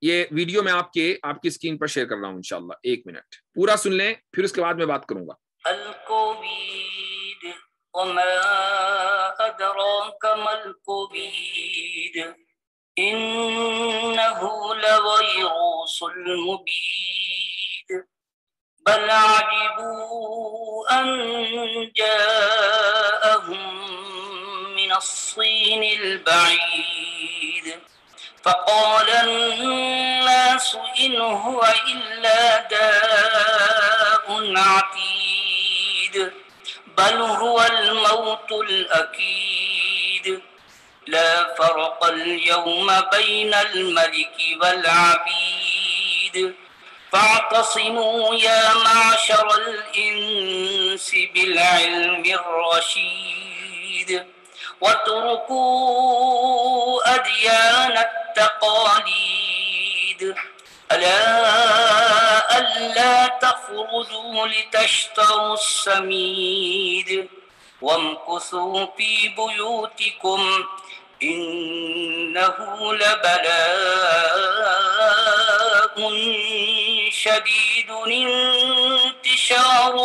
یہ ویڈیو میں آپ کی اسکرین پر شیئر کر رہا ہوں انشاءاللہ، 1 منٹ پورا سن لیں، پھر اس کے بعد میں بات کروں گا۔ الکووید وما ادراک ما الکووید انه لویروس مبین بل عجبوا ان جاءهم من الصین البعید فقال الناس إن هو إلا داء عتيد بل هو الموت الأكيد لا فرق اليوم بين الملك والعبيد فاعتصموا يا معشر الإنس بالعلم الرشيد واتركوا أديان التقاليد ألا تخرجوا لتشتروا السميد وامكثوا في بيوتكم إنه لبلاء شديد انتشار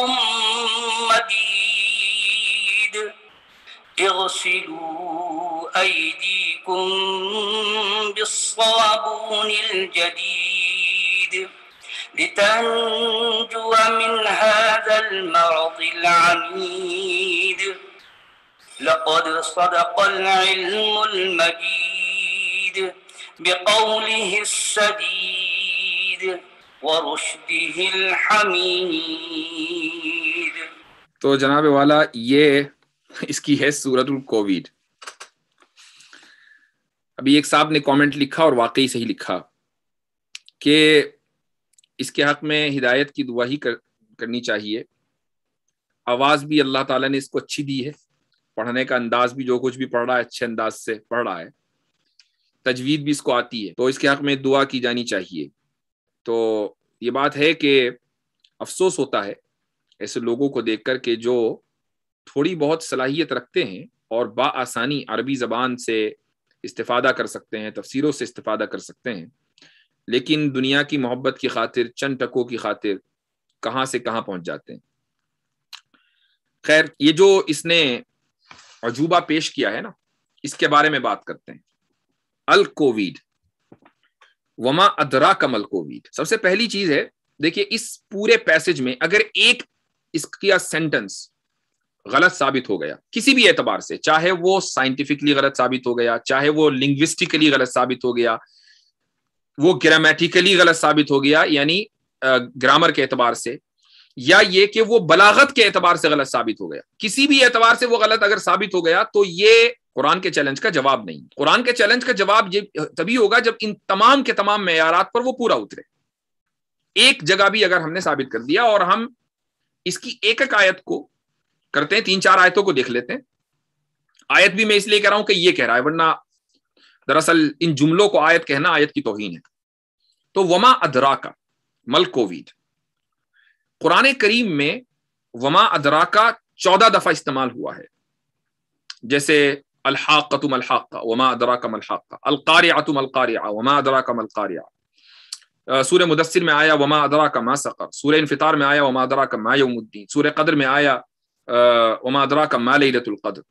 مديد اغسلوا أيديكم بالصابون الجديد لتنجو من هذا المرض العميد لقد صدق العلم المجيد بقوله السديد ورشده الحميد۔ تو جناب والا یہ اس کی ہے سورۃ الکووید۔ ابھی ایک صاحب نے کامنٹ لکھا اور واقعی صحیح لکھا کہ اس کے حق میں ہدایت کی دعا ہی کرنی چاہیے۔ آواز بھی اللہ تعالیٰ نے اس کو اچھی دی ہے، پڑھنے کا انداز بھی جو کچھ بھی پڑھ رہا ہے اچھے انداز سے پڑھ رہا ہے، تجوید بھی اس کو آتی ہے، تو اس کے حق میں دعا کی جانی چاہیے۔ تو یہ بات ہے کہ افسوس ہوتا ہے ایسے لوگوں کو دیکھ کر کہ جو تھوڑی بہت صلاحیت رکھتے ہیں اور بآسانی عربی زبان سے استفادہ کر سکتے ہیں، تفسیروں سے استفادہ کر سکتے ہیں، لیکن دنیا کی محبت کی خاطر، چند ٹکوں کی خاطر کہاں سے کہاں پہنچ جاتے ہیں۔ خیر، یہ جو اس نے عجوبہ پیش کیا ہے نا، اس کے بارے میں بات کرتے ہیں۔ الکووید وما ادراک ما الکووید، سب سے پہلی چیز ہے، دیکھیے اس پورے پیسج میں اگر ایک اس کا سینٹنس غلط ثابت ہو گیا کسی بھی اعتبار سے، چاہے وہ سائنٹیفکلی غلط ثابت ہو گیا، چاہے وہ لنگوسٹکلی غلط ثابت ہو گیا، وہ گرامیٹیکلی غلط ثابت ہو گیا یعنی گرامر کے اعتبار سے، یا یہ کہ وہ بلاغت کے اعتبار سے غلط ثابت ہو گیا، کسی بھی اعتبار سے وہ غلط اگر ثابت ہو گیا تو یہ قرآن کے چیلنج کا جواب نہیں۔ قرآن کے چیلنج کا جواب یہ تبھی ہوگا جب ان تمام کے تمام معیارات پر وہ پورا اترے۔ ایک جگہ بھی اگر ہم نے ثابت کر دیا، اور ہم اس کی ایک ایک آیت کو کرتے ہیں، 3-4 آیتوں کو دیکھ لیتے ہیں۔ آیت بھی میں اس لیے کہہ رہا ہوں کہ یہ کہہ رہا ہے، ورنہ دراصل ان جملوں کو آیت کہنا آیت کی توہین ہے۔ تو وما ادراکا مل کووید، قرآن کریم میں وما ادراکا 14 دفعہ استعمال ہوا ہے، جیسے الحاقۃ ما الحاقہ وما ادراک ما الحاقہ، القارعۃ ما القارعہ وما ادراک ما القارعہ، سورہ مدثر میں آیا وما ادراک ما سقر، سورہ انفطار میں آیا وما ادراک ما یوم الدین، سورہ قدر میں آیا وما ادراک ما لیلۃ القدر۔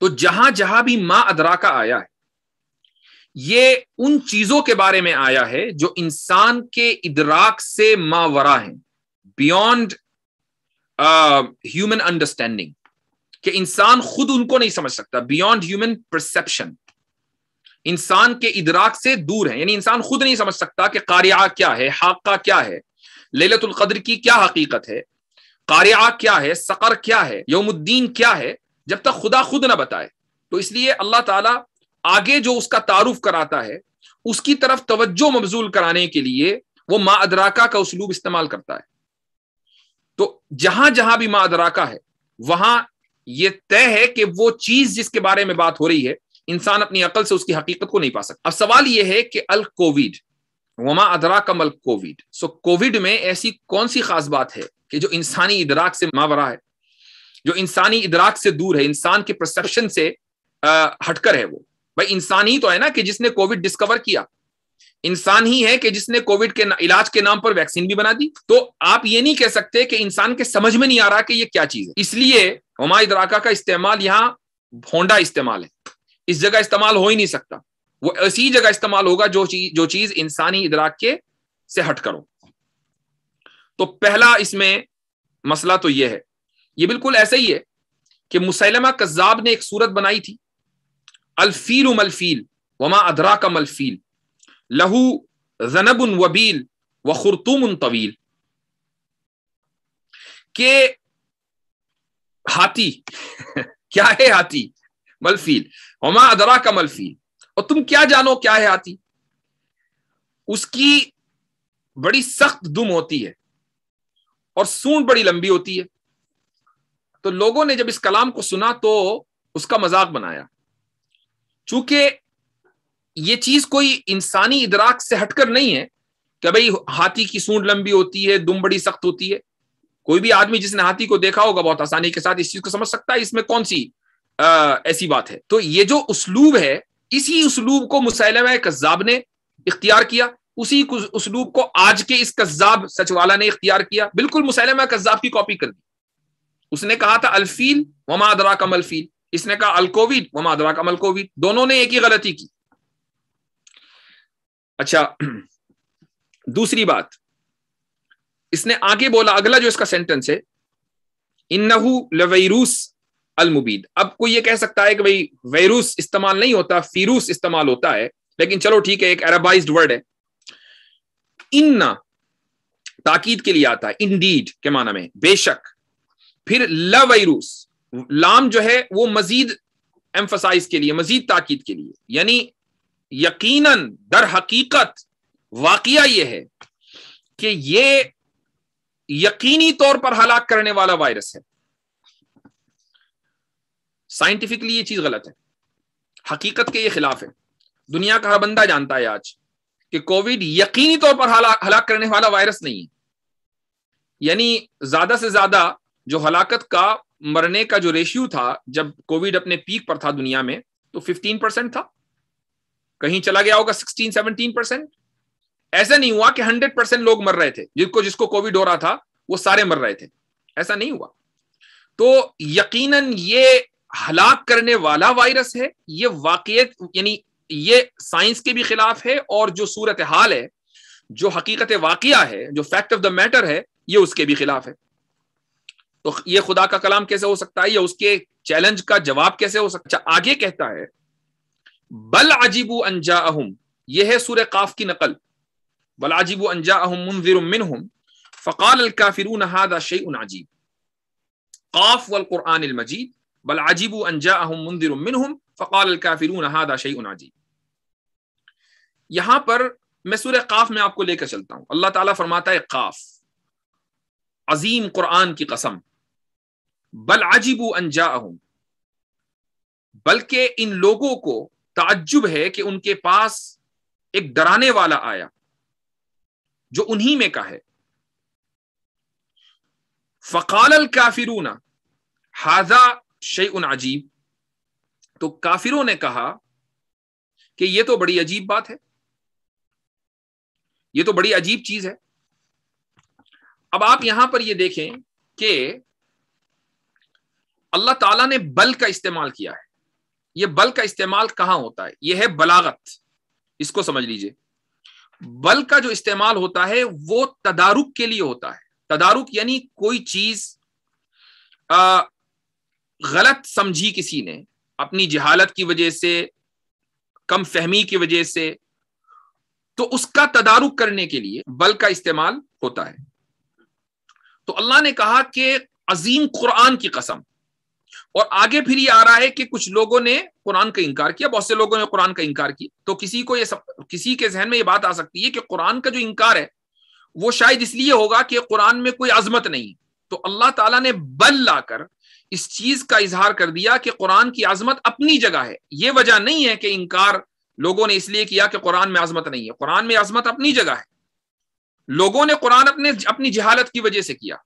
تو جہاں جہاں بھی ما ادراک آیا ہے، یہ ان چیزوں کے بارے میں آیا ہے جو انسان کے ادراک سے ماورا ہیں، بیونڈ ہیومن انڈرسٹینڈنگ، کہ انسان خود ان کو نہیں سمجھ سکتا، بیونڈ ہیومن پرسپشن، انسان کے ادراک سے دور ہے، یعنی انسان خود نہیں سمجھ سکتا کہ قارعہ کیا ہے، حاقہ کیا ہے، لیلۃ القدر کی کیا حقیقت ہے، قارعہ کیا ہے، سقر کیا ہے، یوم الدین کیا ہے، جب تک خدا خود نہ بتائے۔ تو اس لیے اللہ تعالیٰ آگے جو اس کا تعارف کراتا ہے، اس کی طرف توجہ مبذول کرانے کے لیے وہ ما ادراکا کا اسلوب استعمال کرتا ہے۔ تو جہاں جہاں بھی ما ادراکا ہے، وہاں یہ طے ہے کہ وہ چیز جس کے بارے میں بات ہو رہی ہے، انسان اپنی عقل سے اس کی حقیقت کو نہیں پا سکتا۔ اب سوال یہ ہے کہ الکووید وما ادراک ما الکووید، سو کووڈ میں ایسی کون سی خاص بات ہے کہ جو انسانی ادراک سے ماورا ہے، جو انسانی ادراک سے دور ہے، انسان کے پرسپشن سے ہٹ کر ہے؟ وہ بھائی انسان ہی تو ہے نا کہ جس نے کووڈ ڈسکور کیا، انسان ہی ہے کہ جس نے کووڈ کے علاج کے نام پر ویکسین بھی بنا دی. تو آپ یہ نہیں کہہ سکتے کہ انسان کے سمجھ میں نہیں آ رہا کہ یہ کیا چیز ہے. اس لیے وما ادراکا کا استعمال یہاں بھونڈا استعمال ہے، اس جگہ استعمال ہو ہی نہیں سکتا. وہ ایسی جگہ استعمال ہوگا جو چیز انسانی ادراک کے سے ہٹ کرو. تو پہلا اس میں مسئلہ تو یہ ہے. یہ بالکل ایسا ہی ہے کہ مسیلمہ کذاب نے ایک صورت بنائی تھی، الفیل ملفیل وما ادراک ملفیل لہو ذنب وبیل وخرطوم طویل، کہ ہاتھی کیا ہے، ہاتھی ملفیل وما ادراک ملفیل، اور تم کیا جانو کیا ہے ہاتھی. اس کی بڑی سخت دم ہوتی ہے اور سونڈ بڑی لمبی ہوتی ہے. تو لوگوں نے جب اس کلام کو سنا تو اس کا مذاق بنایا، چونکہ یہ چیز کوئی انسانی ادراک سے ہٹ کر نہیں ہے کہ بھئی ہاتھی کی سونڈ لمبی ہوتی ہے، دم بڑی سخت ہوتی ہے. کوئی بھی آدمی جس نے ہاتھی کو دیکھا ہوگا بہت آسانی کے ساتھ اس چیز کو سمجھ سکتا ہے اس میں کون سی ایسی بات ہے. تو یہ جو اسلوب ہے، اسی اسلوب کو مسیلمہ کذاب نے اختیار کیا، اسی اسلوب کو آج کے اس کذاب سچ والا نے اختیار کیا، بالکل مسیلمہ کذاب کی کاپی کر دی. اس نے کہا تھا الفیل وما ادراک ملفیل، اس نے کہا الکووڈ وما ادراک ملکووڈ، دونوں نے ایک ہی غلطی کی. اچھا، دوسری بات اس نے آگے بولا، اگلا جو اس کا سینٹنس ہے، انہو لویروس المبید. اب کوئی یہ کہہ سکتا ہے کہ بھئی ویروس استعمال نہیں ہوتا، فیروس استعمال ہوتا ہے، لیکن چلو ٹھیک ہے، ایک عربائزڈ ورڈ ہے. ان تاکید کے لیے آتا ہے، انڈیڈ کے معنی میں بے شک. پھر لا ویروس، لام جو ہے وہ مزید ایمفسائز کے لیے، مزید تاکید کے لیے، یعنی یقیناً در حقیقت واقعہ یہ ہے کہ یہ یقینی طور پر ہلاک کرنے والا وائرس ہے. سائنٹیفکلی یہ چیز غلط ہے، حقیقت کے یہ خلاف ہے. دنیا کا ہر بندہ جانتا ہے آج کہ کووڈ یقینی طور پر ہلاک کرنے والا وائرس نہیں ہے. یعنی زیادہ سے زیادہ جو ہلاکت کا، مرنے کا جو ریشیو تھا جب کووڈ اپنے پیک پر تھا دنیا میں، تو 15% تھا، کہیں چلا گیا ہوگا 16-17%. ایسا نہیں ہوا کہ 100% لوگ مر رہے تھے، جس کو کووڈ ہو رہا تھا وہ سارے مر رہے تھے، ایسا نہیں ہوا. تو یقیناً یہ ہلاک کرنے والا وائرس ہے، یہ واقعیت، یعنی یہ سائنس کے بھی خلاف ہے، اور جو صورتحال ہے، جو حقیقت واقعہ ہے، جو فیکٹ آف دا میٹر ہے، یہ اس کے بھی خلاف ہے. تو یہ خدا کا کلام کیسے ہو سکتا ہے، یا اس کے چیلنج کا جواب کیسے ہو سکتا ہے؟ آگے کہتا ہے بل عجبوا ان جاءہم، یہ ہے سورہ قاف کی نقل، بل عجبوا ان جاءہم منذر منہم فقال الکافرون ھذا شیء عجیب. قاف والقرآن المجید، بل عجبوا ان جاءہم منذر منہم فقال الکافرون ھذا شیء عجیب. یہاں پر میں سورہ قاف میں آپ کو لے کر چلتا ہوں. اللہ تعالیٰ فرماتا ہے قاف، عظیم قرآن کی قسم، بل عجبوا ان جاءہم، بلکہ ان لوگوں کو تعجب ہے کہ ان کے پاس ایک ڈرانے والا آیا جو انہی میں کا ہے. فقال الکافرون ھذا شیء عجیب، تو کافروں نے کہا کہ یہ تو بڑی عجیب بات ہے، یہ تو بڑی عجیب چیز ہے. اب آپ یہاں پر یہ دیکھیں کہ اللہ تعالیٰ نے بل کا استعمال کیا ہے. یہ بل کا استعمال کہاں ہوتا ہے؟ یہ ہے بلاغت، اس کو سمجھ لیجئے. بل کا جو استعمال ہوتا ہے وہ تدارک کے لیے ہوتا ہے. تدارک یعنی کوئی چیز غلط سمجھی کسی نے اپنی جہالت کی وجہ سے، کم فہمی کی وجہ سے، تو اس کا تدارک کرنے کے لیے بل کا استعمال ہوتا ہے. تو اللہ نے کہا کہ عظیم قرآن کی قسم، اور آگے پھر یہ آ رہا ہے کہ کچھ لوگوں نے قرآن کا انکار کیا، بہت سے لوگوں نے قرآن کا انکار کیا. تو کسی کے ذہن میں یہ بات آ سکتی ہے کہ قرآن کا جو انکار ہے وہ شاید اس لیے ہوگا کہ قرآن میں کوئی عظمت نہیں. تو اللہ تعالیٰ نے بل لا کر اس چیز کا اظہار کر دیا کہ قرآن کی عظمت اپنی جگہ ہے. یہ وجہ نہیں ہے کہ انکار لوگوں نے اس لیے کیا کہ قرآن میں عظمت نہیں ہے. قرآن میں عظمت اپنی جگہ ہے. لوگوں نے قرآن اپنی جہالت کی وجہ سے کیا.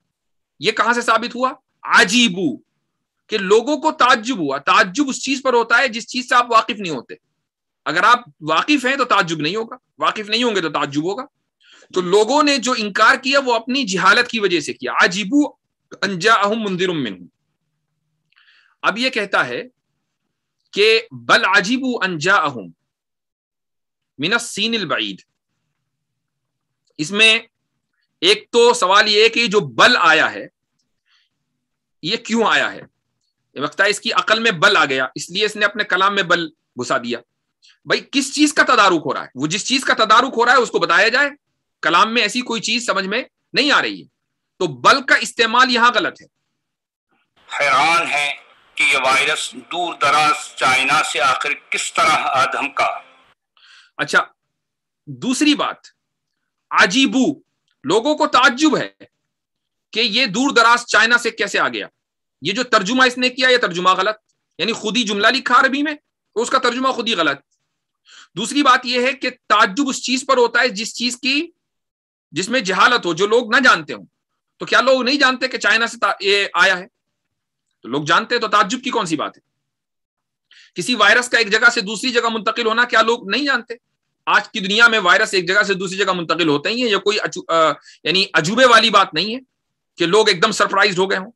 یہ کہاں سے ثابت ہوا؟ عجیبو، کہ لوگوں کو تعجب ہوا. تعجب اس چیز پر ہوتا ہے جس چیز سے آپ واقف نہیں ہوتے. اگر آپ واقف ہیں تو تعجب نہیں ہوگا، واقف نہیں ہوں گے تو تعجب ہوگا. تو لوگوں نے جو انکار کیا وہ اپنی جہالت کی وجہ سے کیا. عجیبوا ان جاءہم منذر منہم. اب یہ کہتا ہے کہ بل عجیبوا ان جاءہم من السین البعید. اس میں ایک تو سوال یہ ہے کہ جو بل آیا ہے یہ کیوں آیا ہے؟ یہ وقت ہے اس کی عقل میں بل آ گیا، اس لیے اس نے اپنے کلام میں بل گھسا دیا. بھائی کس چیز کا تدارک ہو رہا ہے؟ وہ جس چیز کا تدارک ہو رہا ہے اس کو بتایا جائے. کلام میں ایسی کوئی چیز سمجھ میں نہیں آ رہی ہے تو بل کا استعمال یہاں غلط ہے. حیران ہے کہ یہ وائرس دور دراز چائنا سے آخر کس طرح آدم کا. اچھا دوسری بات، عجیبو، لوگوں کو تعجب ہے کہ یہ دور دراز چائنا سے کیسے آ گیا. یہ جو ترجمہ اس نے کیا یہ ترجمہ غلط، یعنی خود ہی جملہ لکھا عربی میں تو اس کا ترجمہ خود ہی غلط. دوسری بات یہ ہے کہ تعجب اس چیز پر ہوتا ہے جس میں جہالت ہو، جو لوگ نہ جانتے ہوں. تو کیا لوگ نہیں جانتے کہ چائنا سے یہ آیا ہے؟ تو لوگ جانتے تو تعجب کی کون سی بات ہے؟ کسی وائرس کا ایک جگہ سے دوسری جگہ منتقل ہونا کیا لوگ نہیں جانتے؟ آج کی دنیا میں وائرس ایک جگہ سے دوسری جگہ منتقل ہوتے ہی ہیں. یہ کوئی یعنی عجوبے والی بات نہیں ہے کہ لوگ ایک دم سرپرائزڈ ہو گئے ہوں.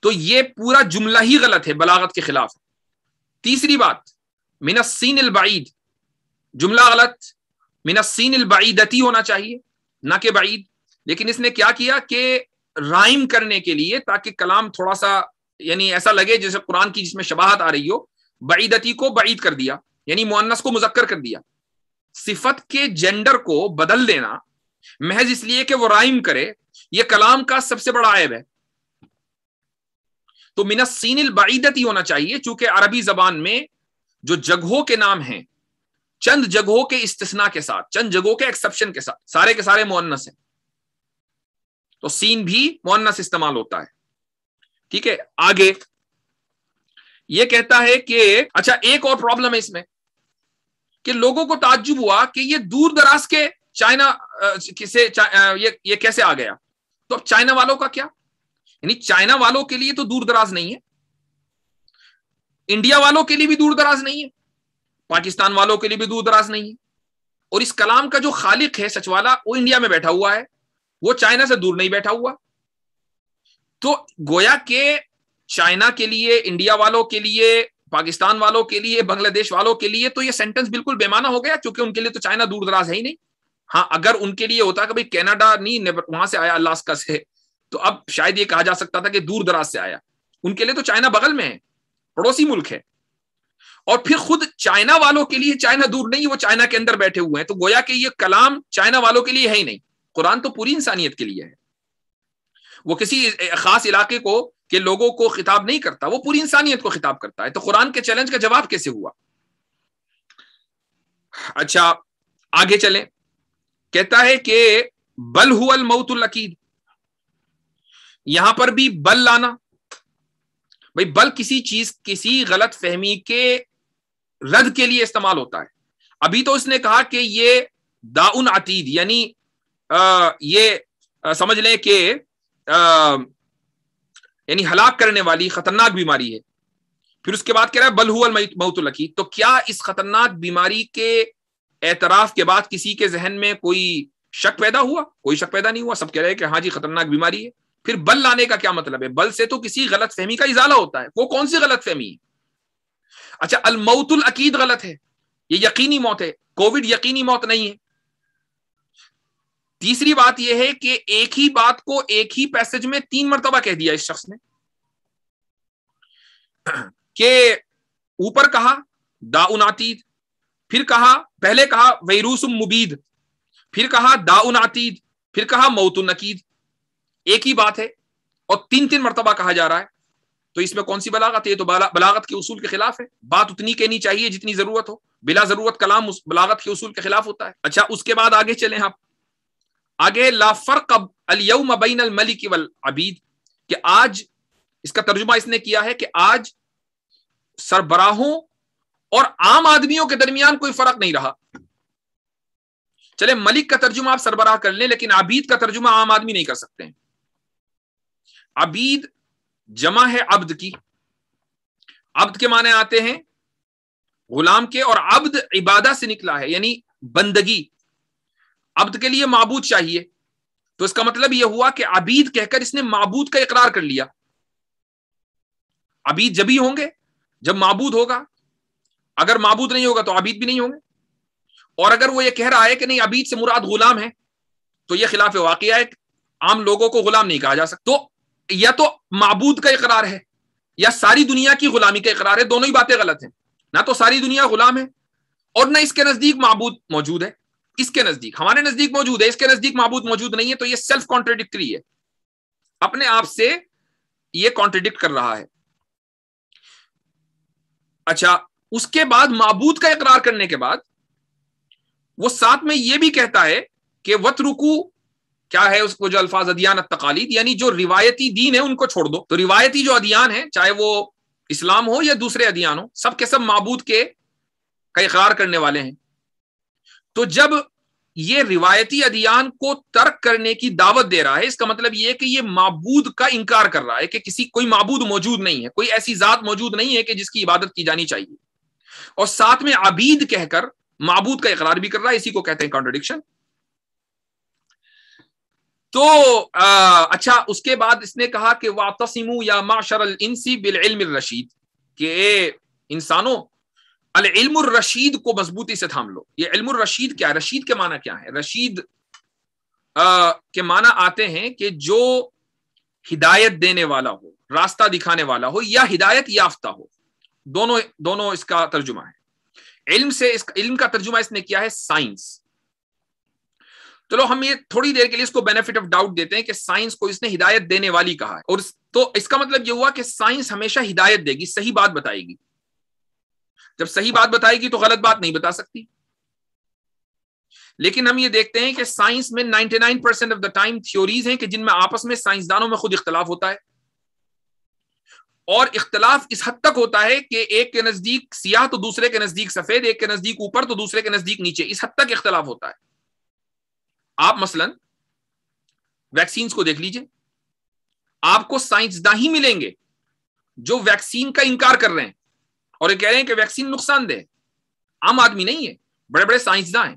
تو یہ پورا جملہ ہی غلط ہے، بلاغت کے خلاف. تیسری بات، من السین البعید، جملہ غلط، من السین البعیدتی ہونا چاہیے نہ کہ بعید. لیکن اس نے کیا کیا کہ رائم کرنے کے لیے تاکہ کلام تھوڑا سا یعنی ایسا لگے جیسے قرآن کی جس میں شباہت آ رہی ہو، بعیدتی کو بعید کر دیا، یعنی مؤنث کو مذکر کر دیا. صفت کے جینڈر کو بدل دینا محض اس لیے کہ وہ رائم کرے، یہ کلام کا سب سے بڑا عیب ہے. تو من السین البعیدتی ہونا چاہیے، چونکہ عربی زبان میں جو جگہوں کے نام ہیں چند جگہوں کے استثناء کے ساتھ، چند جگہوں کے ایکسپشن کے ساتھ، سارے کے سارے مؤنث ہیں، تو سین بھی مؤنث استعمال ہوتا ہے. ٹھیک ہے. آگے یہ کہتا ہے کہ اچھا ایک اور پرابلم ہے اس میں کہ لوگوں کو تعجب ہوا کہ یہ دور دراز کے چائنا سے یہ کیسے آ گیا. تو اب چائنا والوں کا کیا؟ یعنی چائنا والوں کے لیے تو دور دراز نہیں ہے، انڈیا والوں کے لیے بھی دور دراز نہیں ہے، پاکستان والوں کے لیے بھی دور دراز نہیں ہے. اور اس کلام کا جو خالق ہے سچ والا وہ انڈیا میں بیٹھا ہوا ہے، وہ چائنا سے دور نہیں بیٹھا ہوا. تو گویا کہ چائنا کے لیے، انڈیا والوں کے لیے، پاکستان والوں کے لیے، بنگلہ دیش والوں کے لیے تو یہ سینٹنس بالکل بے معنی ہو گیا، چونکہ ان کے لیے تو چائنا دور دراز ہے ہی نہیں. ہاں اگر ان کے لیے ہوتا کہ بھئی کینیڈا نہیں وہاں سے آیا الاسکا سے، تو اب شاید یہ کہا جا سکتا تھا کہ دور دراز سے آیا. ان کے لیے تو چائنا بغل میں ہے، پڑوسی ملک ہے. اور پھر خود چائنا والوں کے لیے چائنا دور نہیں، وہ چائنا کے اندر بیٹھے ہوئے ہیں. تو گویا کہ یہ کلام چائنا والوں کے لیے ہے ہی نہیں. قرآن تو پوری انسانیت کے لیے ہے، وہ کسی خاص علاقے کو کہ لوگوں کو خطاب نہیں کرتا، وہ پوری انسانیت کو خطاب کرتا ہے. تو قرآن کے چیلنج کا جواب کیسے ہوا؟ اچھا آگے چلیں. کہتا ہے کہ بل هو الموت الاکید. یہاں پر بھی بل لانا، بھائی بل کسی چیز، کسی غلط فہمی کے رد کے لیے استعمال ہوتا ہے. ابھی تو اس نے کہا کہ یہ داؤن عتید، یعنی یہ سمجھ لیں کہ یعنی ہلاک کرنے والی خطرناک بیماری ہے. پھر اس کے بعد کہہ رہا ہے بل هو الموت الاکید. تو کیا اس خطرناک بیماری کے اعتراف کے بعد کسی کے ذہن میں کوئی شک پیدا ہوا؟ کوئی شک پیدا نہیں ہوا، سب کہہ رہے ہیں کہ ہاں جی خطرناک بیماری ہے. پھر بل لانے کا کیا مطلب ہے؟ بل سے تو کسی غلط فہمی کا ازالہ ہوتا ہے. وہ کون سی غلط فہمی ہے؟ اچھا الموت الاکید غلط ہے، یہ یقینی موت ہے. کووڈ یقینی موت نہیں ہے. تیسری بات یہ ہے کہ ایک ہی بات کو ایک ہی پیسج میں 3 مرتبہ کہہ دیا اس شخص نے، کہ اوپر کہا داؤن عتید، پھر کہا پہلے کہا ویروس مبید، پھر کہا داؤن عتید، پھر کہا موت نکید. ایک ہی بات ہے اور 3 مرتبہ کہا جا رہا ہے. تو اس میں کون سی بلاغت ہے؟ یہ تو بلاغت کے اصول کے خلاف ہے. بات اتنی کہنی چاہیے جتنی ضرورت ہو، بلا ضرورت کلام بلاغت کے اصول کے خلاف ہوتا ہے. اچھا اس کے بعد آگے چلیں آپ. آگے لا فرق اليوم بین الملک والعبید، کہ آج، اس کا ترجمہ اس نے کیا ہے کہ آج سربراہوں اور عام آدمیوں کے درمیان کوئی فرق نہیں رہا. چلے ملک کا ترجمہ آپ سربراہ کر لیں، لیکن عبید کا ترجمہ عام آدمی نہیں کر سکتے ہیں. عبید جمع ہے عبد کی. عبد کے معنی آتے ہیں غلام کے، اور عبد عبادہ سے نکلا ہے یعنی بندگی. عبد کے لیے معبود چاہیے، تو اس کا مطلب یہ ہوا کہ عبید کہہ کر اس نے معبود کا اقرار کر لیا. عبید جب ہی ہوں گے جب معبود ہوگا، اگر معبود نہیں ہوگا تو عبید بھی نہیں ہوں گے. اور اگر وہ یہ کہہ رہا ہے کہ نہیں عبید سے مراد غلام ہے، تو یہ خلاف واقعہ ہے. عام لوگوں کو غلام نہیں کہا جا سکتا. تو یا تو معبود کا اقرار ہے یا ساری دنیا کی غلامی کا اقرار ہے. دونوں ہی باتیں غلط ہیں. نہ تو ساری دنیا غلام ہے اور نہ اس کے نزدیک معبود موجود ہے. اس کے نزدیک، ہمارے نزدیک موجود ہے، اس کے نزدیک معبود موجود نہیں ہے. تو یہ سیلف کانٹرڈکٹری ہے، اپنے آپ سے یہ کانٹرڈکٹ کر رہا ہے. اچھا، اس کے بعد معبود کا اقرار کرنے کے بعد وہ ساتھ میں یہ بھی کہتا ہے کہ وَتْرُكُوا، کیا ہے اس کو جو الفاظ ادیان التقالید، یعنی جو روایتی دین ہے ان کو چھوڑ دو. تو روایتی جو ادیان ہیں، چاہے وہ اسلام ہو یا دوسرے ادیان ہو، سب کے سب معبود کا اقرار کرنے والے ہیں. تو جب یہ روایتی ادیان کو ترک کرنے کی دعوت دے رہا ہے، اس کا مطلب یہ ہے کہ یہ معبود کا انکار کر رہا ہے کہ کوئی معبود موجود نہیں ہے، کوئی ایسی ذات موجود نہیں ہے کہ جس کی عبادت کی جانی چاہیے. اور ساتھ میں عبید کہہ کر معبود کا اقرار بھی کر رہا ہے. اسی کو کہتے ہیں کانٹرڈکشن. تو اچھا، اس کے بعد اس نے کہا کہ وَاعْتَصِمُوا يَا مَعْشَرَ الْإِنسِ بِالْعِلْمِ الرَّشِيدِ، کہ انسانوں العلم الرشید کو مضبوطی سے تھام لو. یہ علم الرشید کیا ہے؟ رشید کے معنی کیا ہے؟ رشید کے معنی آتے ہیں کہ جو ہدایت دینے والا ہو، راستہ دکھانے والا ہو، یا ہدایت یافتہ ہو. دونوں اس کا ترجمہ ہے. علم کا ترجمہ اس نے کیا ہے سائنس. چلو ہم یہ تھوڑی دیر کے لیے اس کو بینیفٹ آف ڈاؤٹ دیتے ہیں کہ سائنس کو اس نے ہدایت دینے والی کہا ہے. اور تو اس کا مطلب یہ ہوا کہ سائنس ہمیشہ ہدایت دے گی، صحیح بات بتائے گی. جب صحیح بات بتائے گی تو غلط بات نہیں بتا سکتی. لیکن ہم یہ دیکھتے ہیں کہ سائنس میں 99% آف دا ٹائم تھیوریز ہیں کہ جن میں آپس میں سائنسدانوں میں خود اختلاف ہوتا ہے. اور اختلاف اس حد تک ہوتا ہے کہ ایک کے نزدیک سیاہ تو دوسرے کے نزدیک سفید، ایک کے نزدیک اوپر تو دوسرے کے نزدیک نیچے. اس حد تک اختلاف ہوتا ہے. آپ مثلا ویکسینز کو دیکھ لیجئے، آپ کو سائنسداں ہی ملیں گے جو ویکسین کا انکار کر رہے ہیں اور یہ کہہ رہے ہیں کہ ویکسین نقصان دہ. عام آدمی نہیں ہے، بڑے بڑے سائنسداں ہیں،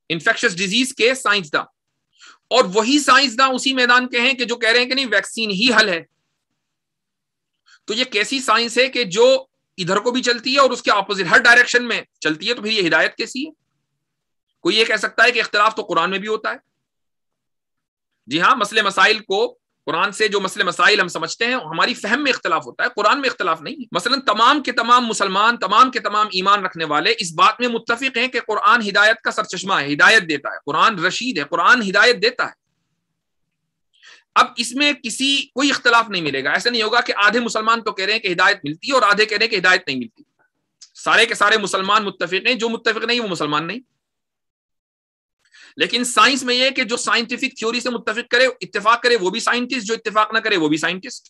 انفیکشس ڈیزیز کے سائنسداں. اور وہی سائنسداں اسی میدان کے ہیں کہ جو کہہ رہے ہیں کہ نہیں ویکسین ہی حل ہے. تو یہ کیسی سائنس ہے کہ جو ادھر کو بھی چلتی ہے اور اس کے اپوزٹ ہر ڈائریکشن میں چلتی ہے؟ تو پھر یہ ہدایت کیسی ہے؟ کوئی یہ کہہ سکتا ہے کہ اختلاف تو قرآن میں بھی ہوتا ہے. جی ہاں، مسئلے مسائل کو قرآن سے جو مسئلے مسائل ہم سمجھتے ہیں ہماری فہم میں اختلاف ہوتا ہے، قرآن میں اختلاف نہیں ہے. مثلا تمام کے تمام مسلمان، تمام کے تمام ایمان رکھنے والے اس بات میں متفق ہیں کہ قرآن ہدایت کا سرچشمہ ہے، ہدایت دیتا ہے. قرآن رشید ہے، قرآن ہدایت دیتا ہے. اب اس میں کوئی اختلاف نہیں ملے گا. ایسا نہیں ہوگا کہ آدھے مسلمان تو کہہ رہے ہیں کہ ہدایت ملتی ہے اور آدھے کہہ رہے ہیں کہ ہدایت نہیں ملتی. سارے کے سارے مسلمان متفق ہیں، جو متفق نہیں وہ مسلمان نہیں. لیکن سائنس میں یہ کہ جو سائنٹیفک تھیوری سے متفق کرے، اتفاق کرے، وہ بھی سائنٹسٹ، جو اتفاق نہ کرے وہ بھی سائنٹسٹ.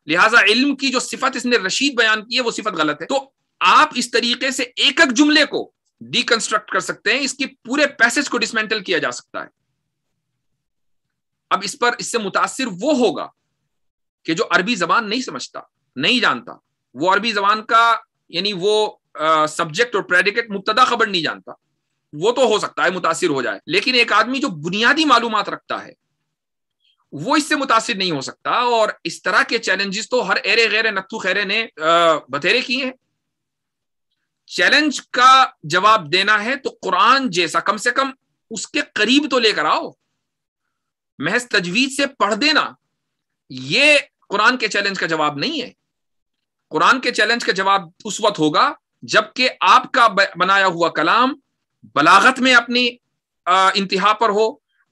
لہٰذا علم کی جو صفت اس نے رشید بیان کی ہے وہ صفت غلط ہے. تو آپ اس طریقے سے ایک ایک جملے کو ڈی کنسٹرکٹ کر سکتے ہیں، اس کی پورے پیسج کو ڈسمینٹل کیا جا سکتا ہے. اب اس سے متاثر وہ ہوگا کہ جو عربی زبان نہیں سمجھتا، نہیں جانتا، وہ عربی زبان کا یعنی وہ سبجیکٹ اور پریڈیکیٹ مبتدا خبر نہیں جانتا، وہ تو ہو سکتا ہے متاثر ہو جائے. لیکن ایک آدمی جو بنیادی معلومات رکھتا ہے وہ اس سے متاثر نہیں ہو سکتا. اور اس طرح کے چیلنجز تو ہر ایرے غیر نتھو خیرے نے بتھیرے کیے ہیں. چیلنج کا جواب دینا ہے تو قرآن جیسا کم سے کم اس کے قریب تو لے کر آؤ. محض تجوید سے پڑھ دینا یہ قرآن کے چیلنج کا جواب نہیں ہے. قرآن کے چیلنج کا جواب اس وقت ہوگا جبکہ آپ کا بنایا ہوا کلام بلاغت میں اپنی انتہا پر ہو،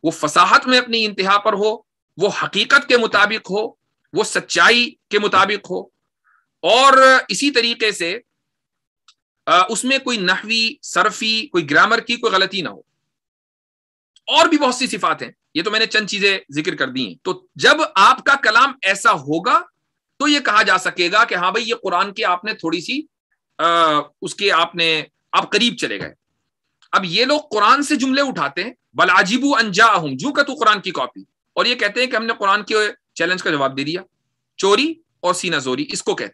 وہ فصاحت میں اپنی انتہا پر ہو، وہ حقیقت کے مطابق ہو، وہ سچائی کے مطابق ہو، اور اسی طریقے سے اس میں کوئی نحوی، صرفی، کوئی گرامر کی کوئی غلطی نہ ہو. اور بھی بہت سی صفات ہیں، یہ تو میں نے چند چیزیں ذکر کر دی ہیں. تو جب آپ کا کلام ایسا ہوگا تو یہ کہا جا سکے گا کہ ہاں بھائی یہ قرآن کی آپ نے تھوڑی سی اس کے آپ قریب چلے گئے. اب یہ لوگ قرآن سے جملے اٹھاتے ہیں، بل عجیبوا ان جاءہم، جو کہ تو قرآن کی کاپی، اور یہ کہتے ہیں کہ ہم نے قرآن کے چیلنج کا جواب دے دیا. چوری اور سینہ زوری اس کو کہتے ہیں.